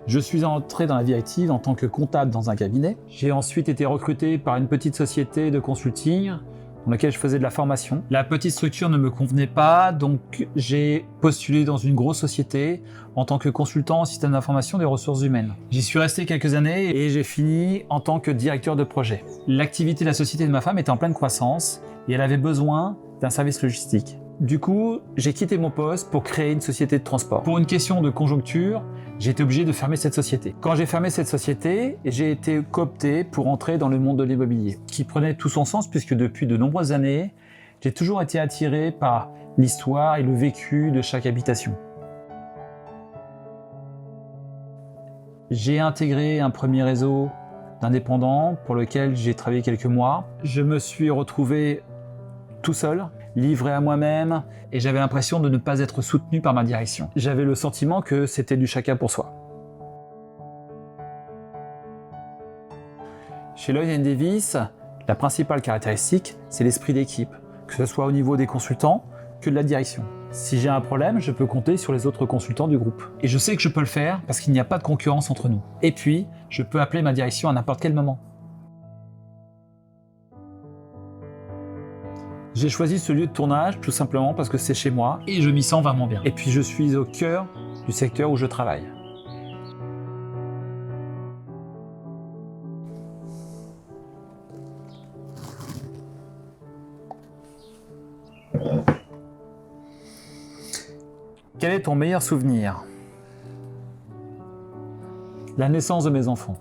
Je suis entré dans la vie active en tant que comptable dans un cabinet. J'ai ensuite été recruté par une petite société de consulting dans laquelle je faisais de la formation. La petite structure ne me convenait pas, donc j'ai postulé dans une grosse société en tant que consultant en système d'information des ressources humaines. J'y suis resté quelques années et j'ai fini en tant que directeur de projet. L'activité de la société de ma femme était en pleine croissance et elle avait besoin d'un service logistique. Du coup, j'ai quitté mon poste pour créer une société de transport. Pour une question de conjoncture, j'ai été obligé de fermer cette société. Quand j'ai fermé cette société, j'ai été coopté pour entrer dans le monde de l'immobilier, qui prenait tout son sens puisque depuis de nombreuses années, j'ai toujours été attiré par l'histoire et le vécu de chaque habitation. J'ai intégré un premier réseau d'indépendants pour lequel j'ai travaillé quelques mois. Je me suis retrouvé tout seul, livré à moi-même, et j'avais l'impression de ne pas être soutenu par ma direction. J'avais le sentiment que c'était du chacun pour soi. Chez Lloyd & Davis, la principale caractéristique, c'est l'esprit d'équipe, que ce soit au niveau des consultants que de la direction. Si j'ai un problème, je peux compter sur les autres consultants du groupe. Et je sais que je peux le faire parce qu'il n'y a pas de concurrence entre nous. Et puis, je peux appeler ma direction à n'importe quel moment. J'ai choisi ce lieu de tournage tout simplement parce que c'est chez moi et je m'y sens vraiment bien. Et puis je suis au cœur du secteur où je travaille. Quel est ton meilleur souvenir? La naissance de mes enfants.